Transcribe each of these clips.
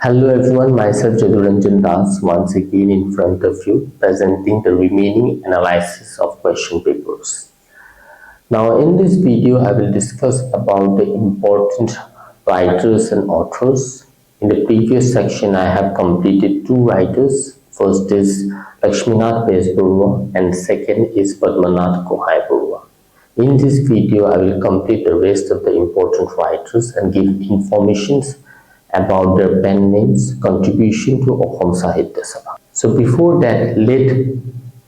Hello everyone, myself Jaduranjan Das once again in front of you presenting the remaining analysis of question papers. Now in this video I will discuss about the important writers and authors. In the previous section I have completed two writers. First is Lakshminath Bezburwa and second is Padmanath Kohai-Burwa. In this video I will complete the rest of the important writers and give informations about their pen names, contribution to Assam Sahitya Sabha. So before that, let's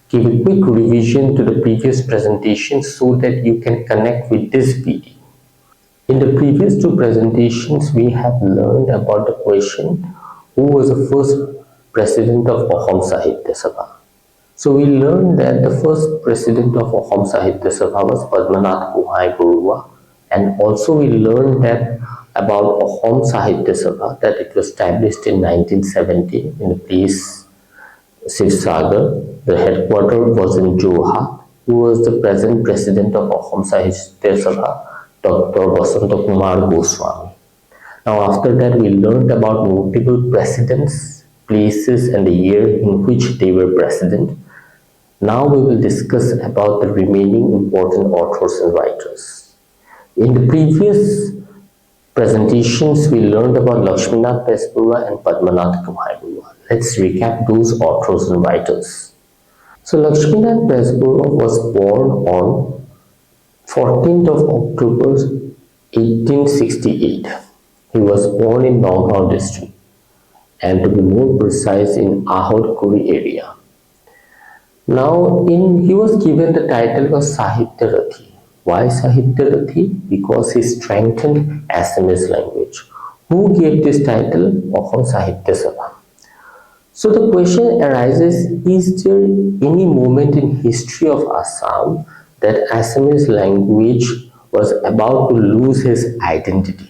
give a quick revision to the previous presentation so that you can connect with this video. In the previous two presentations, we have learned about the question, who was the first president of Assam Sahitya Sabha. So we learned that the first president of Assam Sahitya Sabha was Padmanath Kohai-Burwa, and also we learned that about Assam Sahitya Sabha, that it was established in 1970 in the place Sivsagar. The headquarters was in Jorhat. Who was the present president of Assam Sahitya Sabha? Dr. Vasanta Kumar Goswami. Now after that we learned about notable presidents, places and the year in which they were president. Now we will discuss about the remaining important authors and writers. In the previous presentations, we learned about Lakshminath Bezburwa and Padmanath Kohai-Burwa. Let's recap those authors and writers. So Lakshminath Bezburwa was born on 14th of October 1868. He was born in Nagaon district, and to be more precise in Ahod-Kuri area. Now, he was given the title of Sahitya Rathi. Why Sahitya Rathi? Because he strengthened Assamese language. Who gave this title? Assam Sahitya Sabha. So the question arises, is there any moment in history of Assam that Assamese language was about to lose his identity?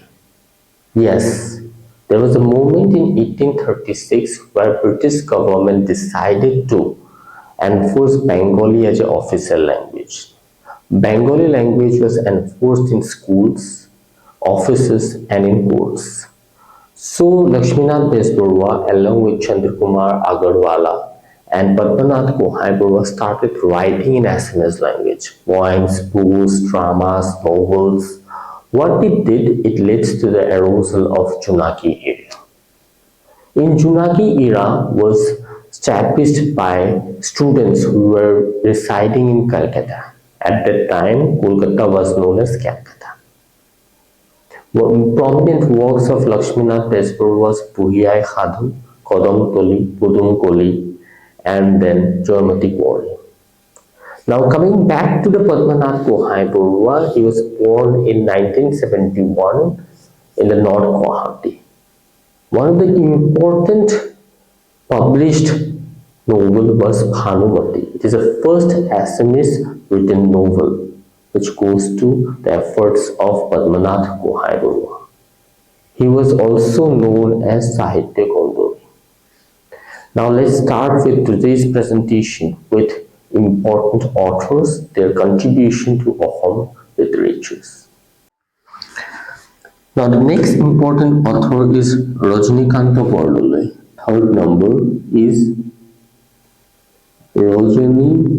Yes, there was a moment in 1836 where British government decided to enforce Bengali as an official language. Bengali language was enforced in schools, offices and in courts. So Lakshminath Bezburwa along with Chandrakumar Agarwala and Padmanath Kohai-Burwa started writing in Assamese language, poems, prose, dramas, novels. What it did, it led to the arousal of Junaki era. In Junaki era was established by students who were residing in Calcutta. At that time, Kolkata was known as Calcutta. Prominent works of Lakshminath Bezburwa was Puhiyai Khadu, Kodam Toli, Pudum Koli, and then Joymati Kori. Now coming back to the Padmanath Kohai-Burwa, he was born in 1971 in the North Guwahati. One of the important published novel was Bhanumati. It is the first Assamese written novel which goes to the efforts of Padmanath Kohai-Burwa. He was also known as Sahitya Kondori. Now let's start with today's presentation with important authors, their contribution to Assam literatures. Now the next important author is Rajnikanta Bordoloi. Third number is Rajnikanta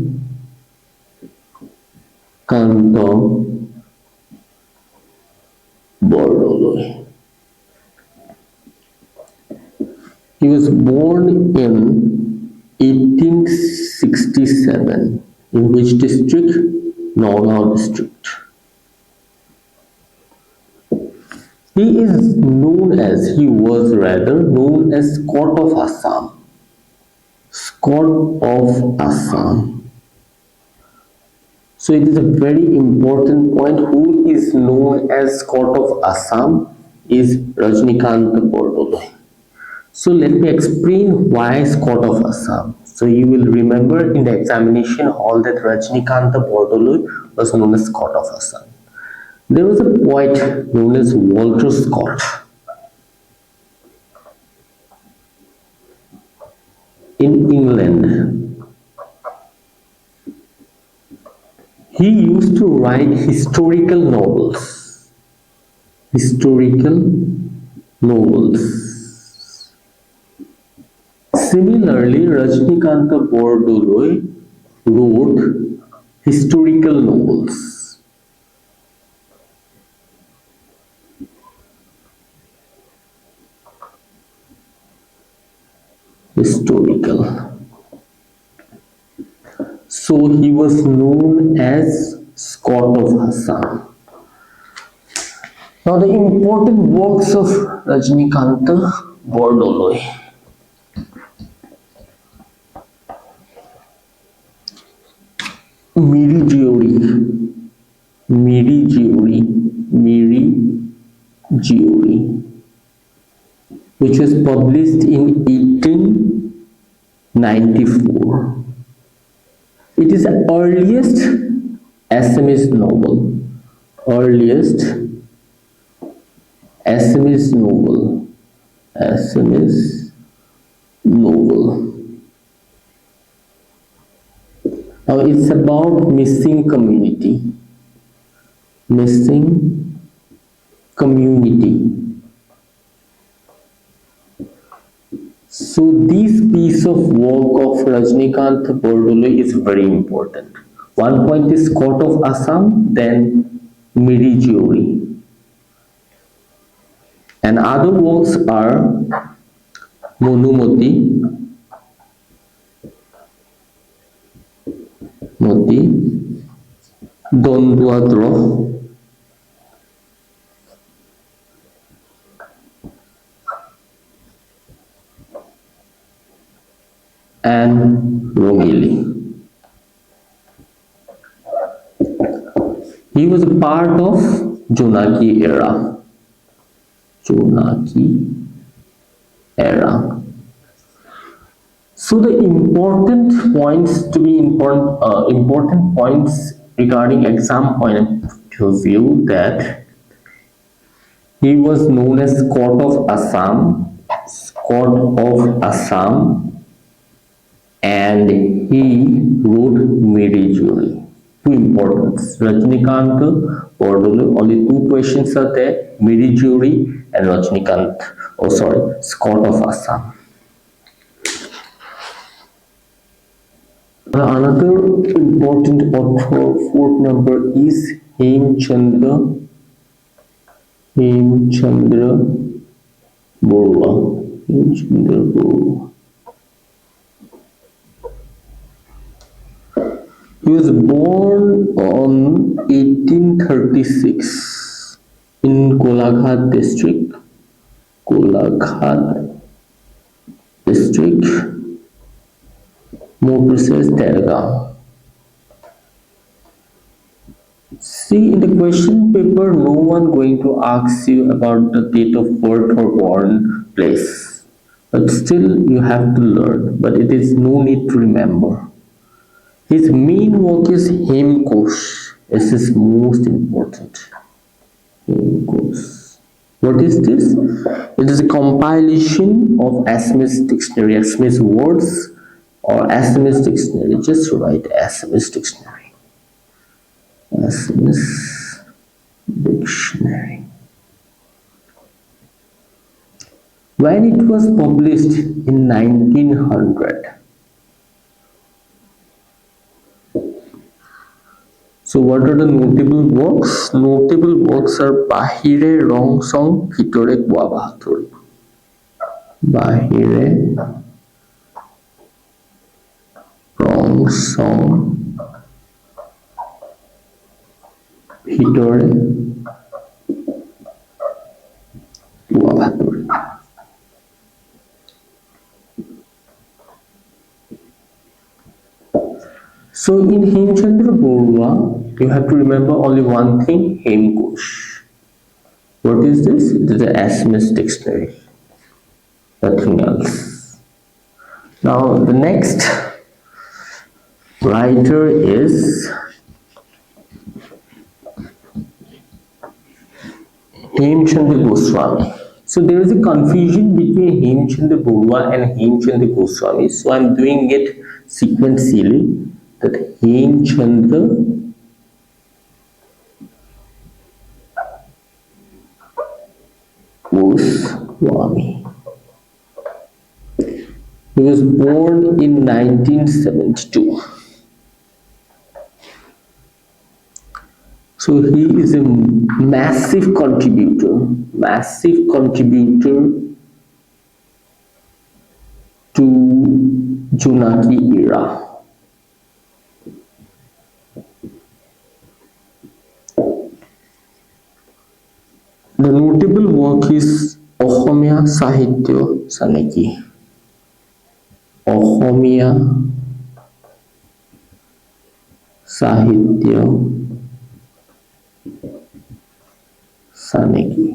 Bordoloi. He was born in 1867. In which district? Nagaon district. He was known as Scott of Assam. Scott of Assam. So it is a very important point. Who is known as Scott of Assam is Rajnikanta Bordoloi. So let me explain why Scott of Assam. So you will remember in the examination hall that Rajnikanta Bordoloi was known as Scott of Assam. There was a poet known as Walter Scott. In England, he used to write historical novels. Similarly, Rajnikanta Bordoloi wrote historical novels. Historical. So he was known as Scott of Assam. Now the important works of Rajnikanta Bordoloi. Miri Jiori, Miri Jiori, which was published in 1894. It is the earliest Assamese novel. Earliest Assamese novel. Assamese novel. Now it's about missing community. Missing community. So this piece of work of Rajnikant Bordoloi is very important. One point is Scott of Assam, then Miri Jiori. And other works are Monumoti, Donduadro, and Rongili. He was a part of Jonaki era. Jonaki era. So the important points to be important points regarding exam point of view, that he was known as Scott of Assam, and he wrote Miri Jiori. Two importance. Rajnikant Bordoloi, only two questions are there, Miri Jiori and Scott of Assam. Another important author, fourth number, is Hemchandra Borua. He was born on 1836 in Golaghat district. More precise, Telgaon. See, in the question paper, no one going to ask you about the date of birth or born place. But still, you have to learn. But it is no need to remember. His main work is Hemkosh. This is most important. Hemkosh. What is this? It is a compilation of Assamese dictionary, Assamese words, or Assamese dictionary. Just write Assamese dictionary. Assamese dictionary. When it was published in 1900. So what are the notable works? Notable works are Bahire Rong Song Hitore Kwa Bahatori. Bahire Rong Song Hitore Kwa Bahatori. So in Hemchandra Borua, you have to remember only one thing, Hemkosh. What is this? It is the Assamese dictionary. Nothing else. Now the next writer is Hemchandra Goswami. So there is a confusion between Hemchandra Borua and Hemchandra Goswami. So I am doing it sequentially. That Hemchandra Goswami. He was born in 1972. So he is a massive contributor to Junaki era. The notable work is Ohomia Sahitya Saneki. Ohomia Sahitya Saneki.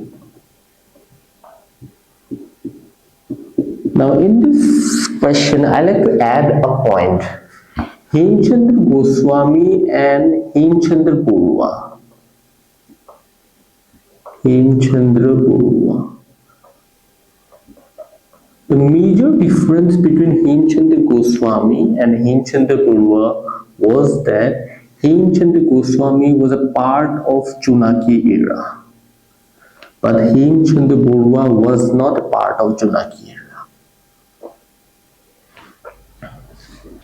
Now in this question, I like to add a point. Hemchandra Goswami and Hemchandra Barua. Hemchandra Barua. The major difference between Hemchandra Goswami and Hemchandra Barua was that Hemchandra Goswami was a part of Junaki era, but Hemchandra Barua was not a part of Junaki era.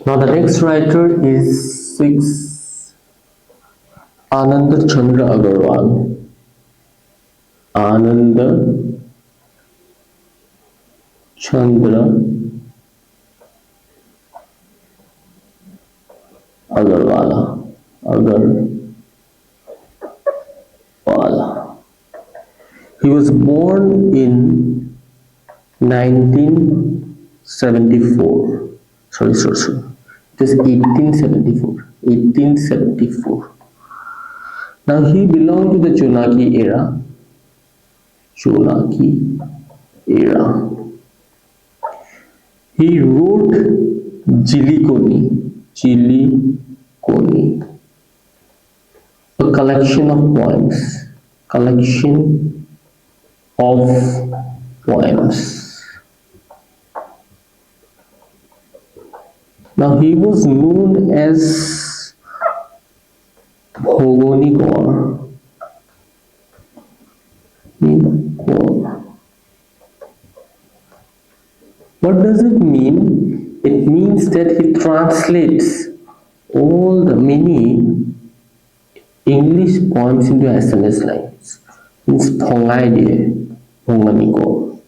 Now the next writer is 6 Ananda Chandra Agarwal. Ananda Chandra Agarwala. He was born in 1974. Sorry. It is 1874. 1874. Now he belonged to the Chonaki era. He wrote Jilikoni, a collection of poems. Now he was known as Bhogoni Gaur. What does it mean? It means that he translates all the many English poems into SMS lines. Means Thongai diye, Bhogoni Gaur.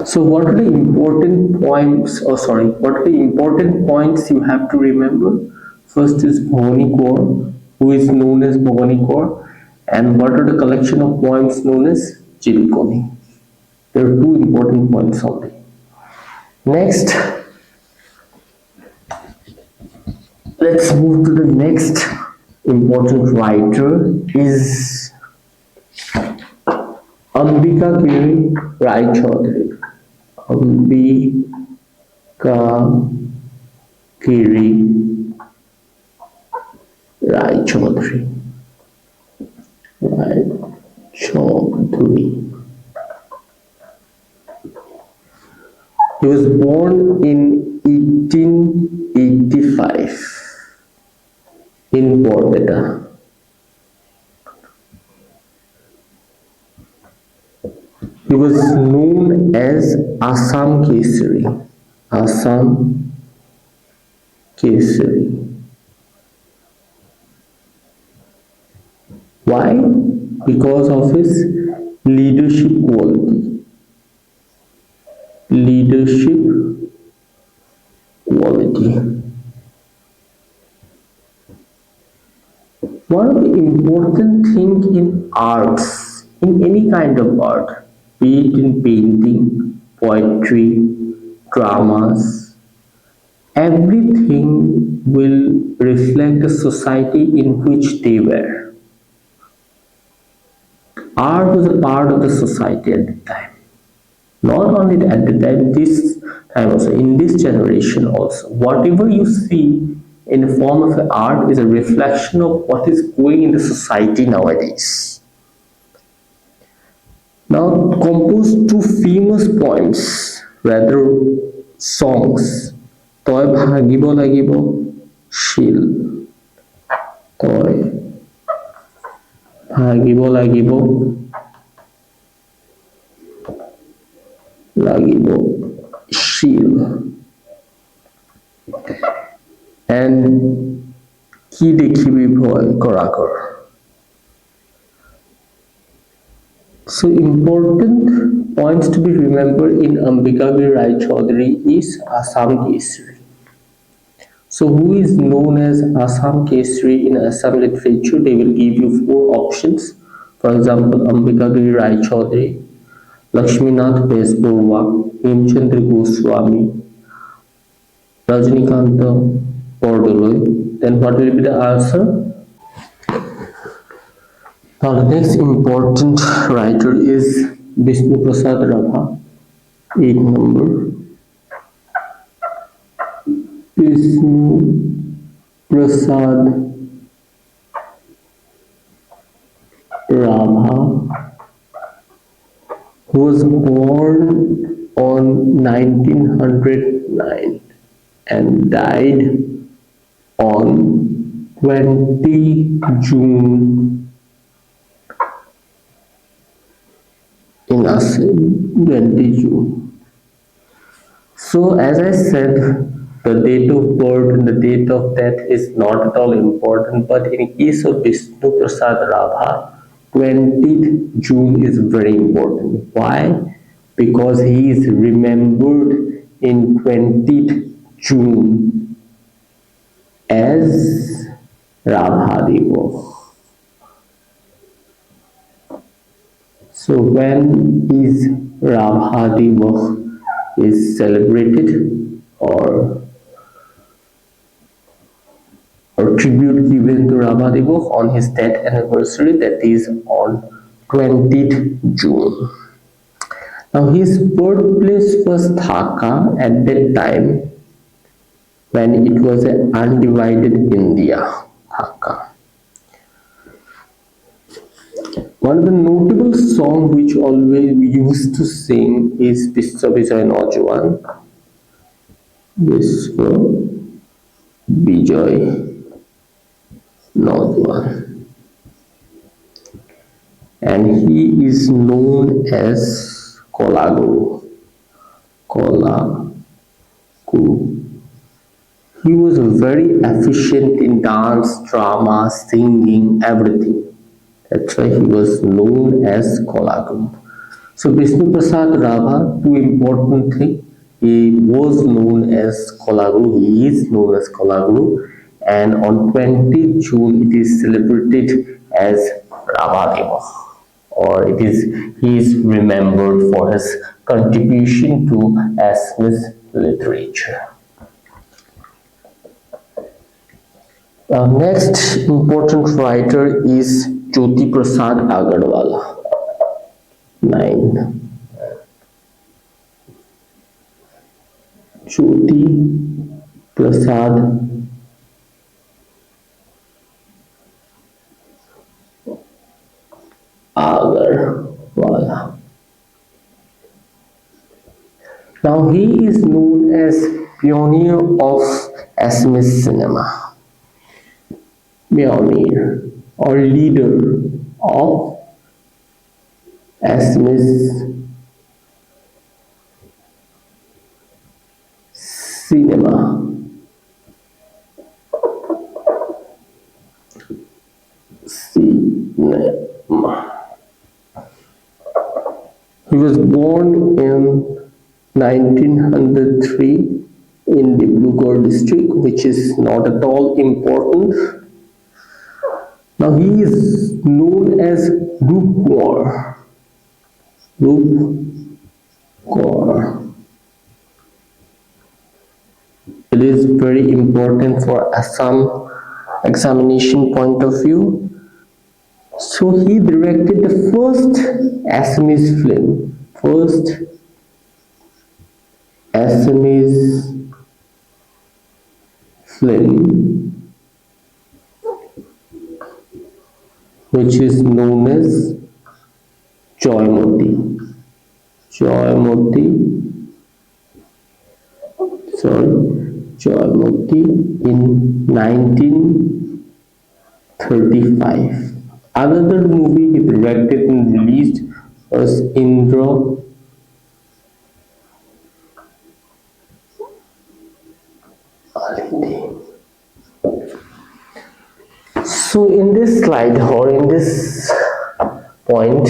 So what are the important points, what are the important points you have to remember? First is Bhogoni Gaur, who is known as Bhogoni Gaur, and what are the collection of poems known as Jilikoni. There are two important points only. Next, let's move to the next important writer is Ambika Giri Rai Chaudhary. Ambika Giri Rai Chaudhary. He was born in 1885 in Borbeta. He was known as Assam Kesari. Why? Because of his leadership quality. One of the important things in arts, in any kind of art, be it in painting, poetry, dramas, everything will reflect the society in which they were. Art was a part of the society at the time. Not only at the time, this time also, in this generation also. Whatever you see in the form of art is a reflection of what is going in the society nowadays. Now, composed two famous poems, rather songs. Toy bhagibo lagibo shil. Toy bhagibo lagibo লাগিব শিল and কি দেখিবি ভয় কৰাকৰ So important points to be remembered in Ambikagir Rai Chaudhary is Assam Kesari. So who is known as Assam Kesari in Assam literature? They will give you four options. For example, Ambikagir Rai Chaudhary, Lakshminath Besborwa, Hemchandra Goswami, Rajnikanta Bordoloi. Then what will be the answer? Now the next important writer is Vishnu Prasad Rabha. 8 number. Vishnu Prasad Rabha, who was born on 1909 and died on 20 June in Assam, 20 June. So as I said, the date of birth and the date of death is not at all important, but in case of Vishnu Prasad Rabha, 20th June is very important. Why? Because he is remembered in 20th June as Rabha Diwas. So when is Rabha Diwas is celebrated or tribute given to Rabha Diwas on his death anniversary, that is on 20th June. Now his birthplace was Dhaka at that time when it was an undivided India, Dhaka. One of the notable songs which always we used to sing is Biswa Bijoy Naujawan. Biswa Bijoy Naujawan. And he is known as Kolaguru. Kolaguru. He was very efficient in dance, drama, singing, everything. That's why he was known as Kolaguru. So Vishnu Prasad Rabha, two important things. He was known as Kolaguru. He is known as Kolaguru. And on 20th June, it is celebrated as Rabha Diwas. Or he is remembered for his contribution to Assamese literature. Next important writer is Jyoti Prasad Agarwal. 9. Jyoti Prasad Agarwal. Now he is known as pioneer of Assamese cinema. Pioneer or leader of Assamese cinema. He was born in 1903 in Dibrugarh district, which is not at all important. Now he is known as Rup Kaur. Rup Kaur. It is very important for Assam examination point of view. So he directed the first Assamese film. First Assamese film, which is known as Joymoti. Joymoti in 1935. Another movie he directed and released was Indra So in this slide or in this point,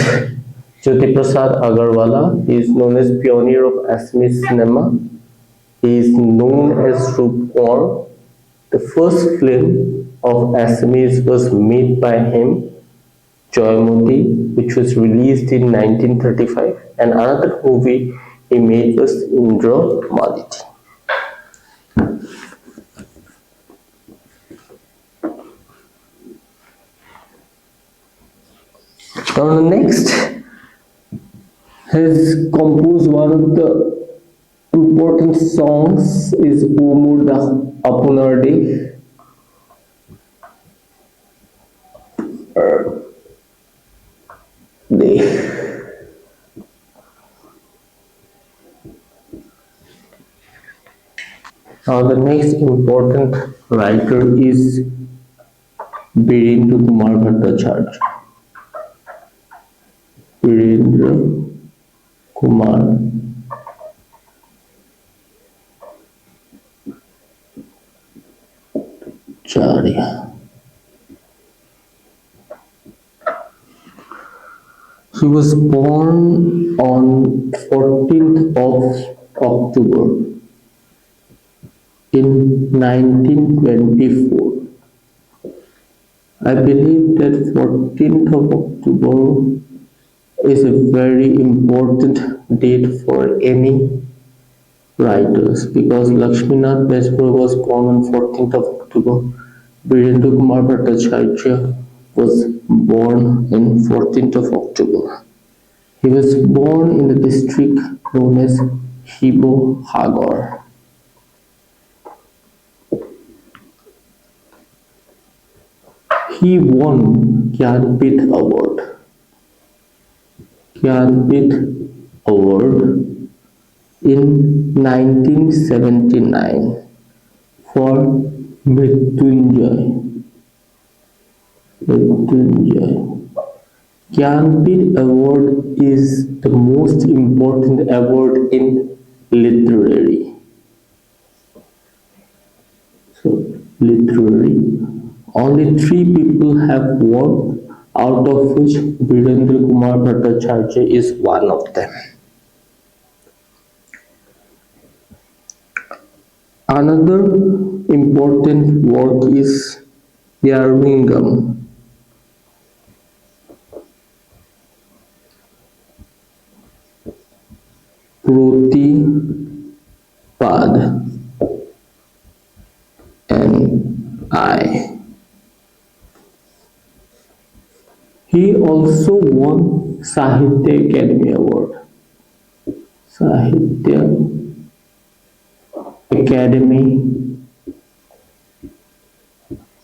Jyoti Prasad Agarwala is known as pioneer of Assamese cinema. He is known as Rupkor. The first film of Assamese was made by him, Joymoti, which was released in 1935, and another movie he made was Indra Maliti. Now next, has composed one of the important songs is Umurda Apunarde. Now the next important writer is Birendra Kumar Bhattacharya. Birendra Kumar Charya. He was born on 14th of October in 1924. I believe that 14th of October is a very important date for any writers because Lakshminath Besra was born on 14th of October. Birendra Kumar Bhattacharya was born in 14th of October. He was born in the district known as Hibo-Hagar. He won Gyanpith Award in 1979 for Mrityunjay. Gyanpith Award is the most important award in literary. So, literary. Only 3 people have won, out of which Birendra Kumar Bhattacharya is one of them. Another important work is Yarvingam. Protipad and I. He also won Sahitya Academy Award. Sahitya Academy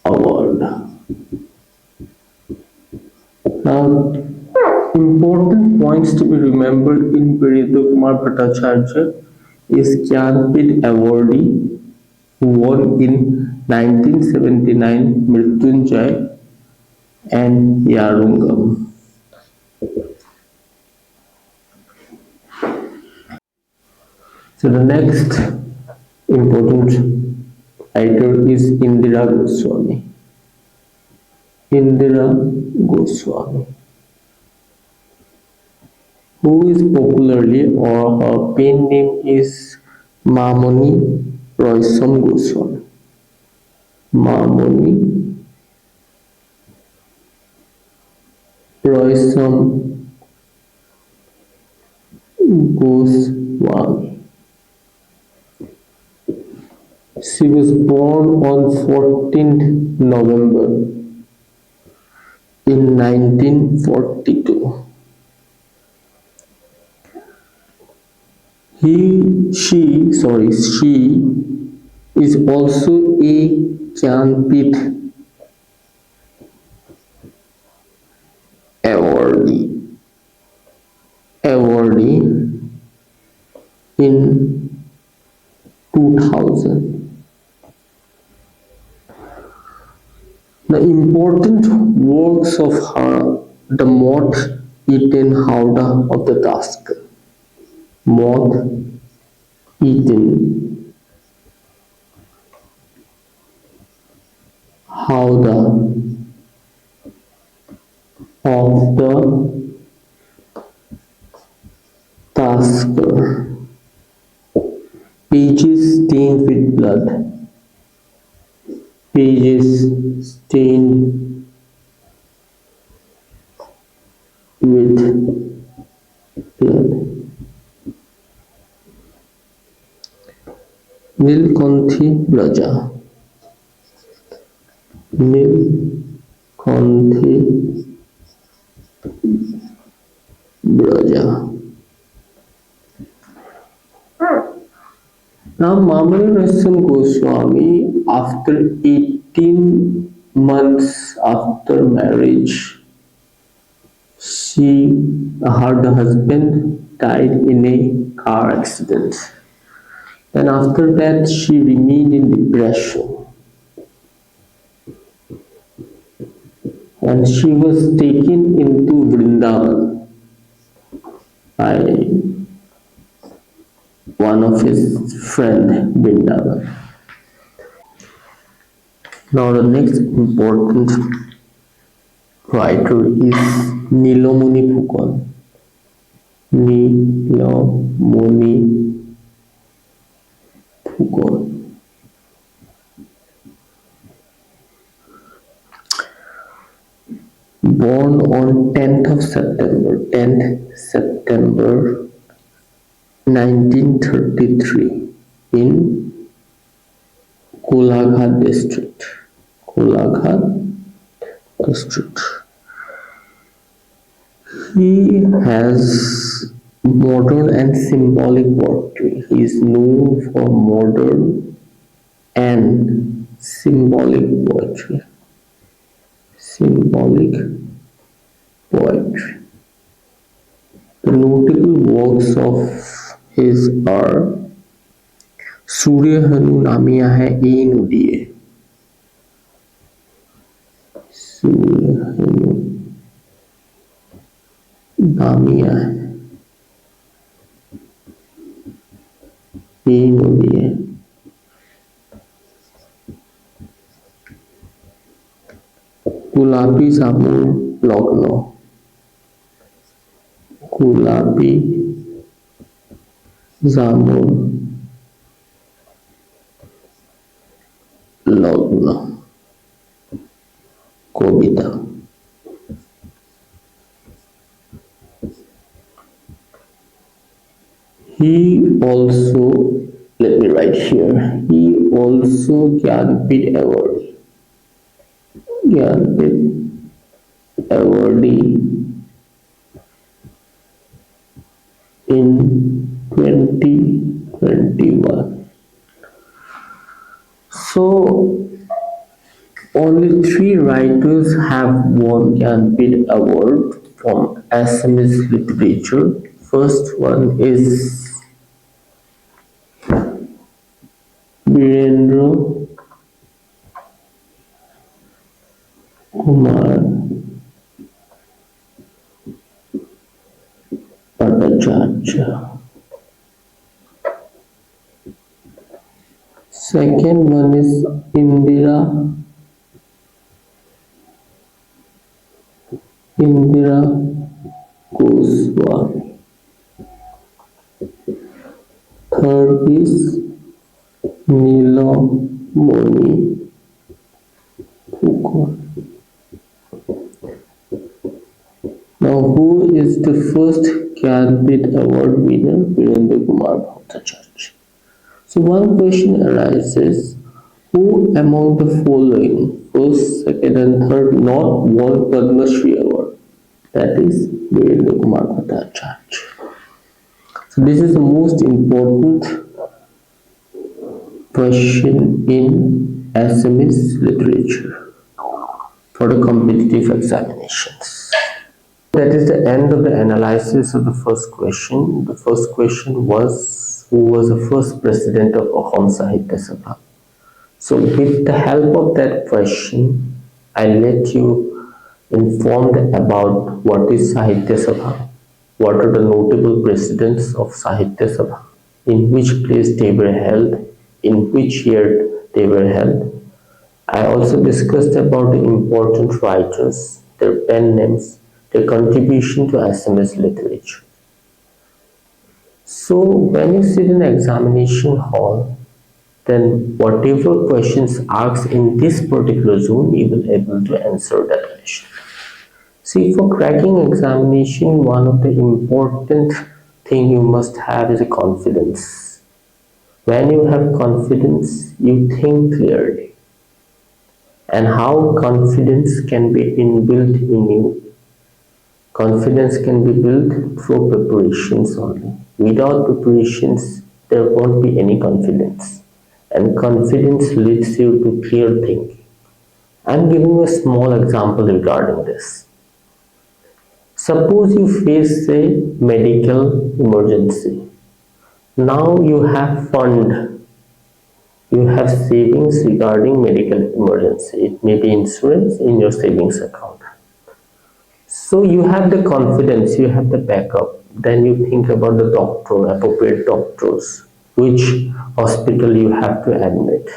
Award. Now, important points to be remembered in Birendra Kumar Bhattacharya is Gyanpith awardee who won in 1979 Mrityunjay and Yarungam. So the next important writer is Indira Goswami. Indira Goswami, who is popularly or her pen name is Mamoni Roysam Goswami. Mamoni Roysam Goswami. She was born on 14th November in 1942. She is also a Gyanpith awardee in 2000. The important works of her, the moth eaten howdah of the task. Moth eaten howdah of the tasker, pages stained with blood, pages stained with blood. Nilakanthi রাজা, নীলকণ্ঠী রাজা. Now Mamani Rasam Goswami, after 18 months after marriage, her husband died in a car accident. Then after that, she remained in depression, and she was taken into Vrindavan by one of his friend Vrindavan. Now the next important writer is Nilomani Phukon. Nilomani Phukon. Born on 10th September 1933 in Kolaghat district. Kolaghat district. He has modern and symbolic poetry. He is known for modern and symbolic poetry. Symbolic poetry. The notable works of his are सूर्य हनु नामिया है ए नुडिए, सूर्य हनु नामिया है ए नुडिए, गुलाबी जामुन लग्न, गुलाबी जामुन লগ্ন কবিতা. He also, let me write here, he also Gyanpith Award, Gyanpith awardee in 2021. So only 3 writers have won Gyanpith Award from Assamese literature. First one is Birendra Kumar Bhattacharya. Second one is Indira Goswami. Third is Nilomani Phukon. Now, who is the first Gyanpith Award winner? Virendra Kumar Bhattacharya. So one question arises, who among the following, first, second and third, not won Padma Shri Award? That is Virendra Kumar Bhattacharya. So this is the most important question in Assamese literature for the competitive examinations. That is the end of the analysis of the first question. The first question was, who was the first president of Assam Sahitya Sabha? So with the help of that question, I let you informed about what is Sahitya Sabha, what are the notable presidents of Sahitya Sabha, in which place they were held, in which year they were held. I also discussed about the important writers, their pen names, their contribution to SMS literature. So when you sit in an examination hall, then whatever questions asked in this particular zone, you will able to answer that question. See, for cracking examination, one of the important thing you must have is a confidence. When you have confidence, you think clearly. And how confidence can be inbuilt in you? Confidence can be built through preparations only. Without preparations, there won't be any confidence. And confidence leads you to clear thinking. I'm giving you a small example regarding this. Suppose you face a medical emergency. Now you have fund, you have savings regarding medical emergency. It may be insurance in your savings account. So you have the confidence, you have the backup. Then you think about the doctor, appropriate doctors, which hospital you have to admit.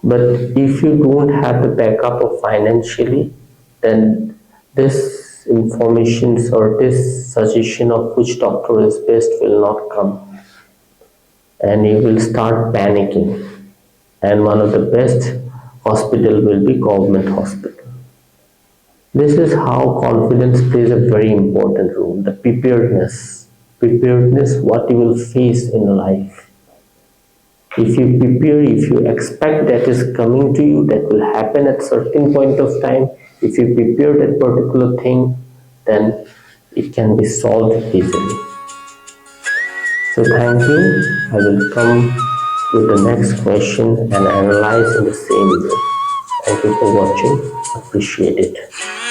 But if you don't have the backup of financially, then this information or this suggestion of which doctor is best will not come, and you will start panicking. And one of the best hospital will be government hospital. This is how confidence plays a very important role. The preparedness, what you will face in life. If you prepare, if you expect that is coming to you, that will happen at certain point of time. If you prepare that particular thing, then it can be solved easily. So thank you. I will come with the next question and analyze in the same way. Thank you for watching. Appreciate it.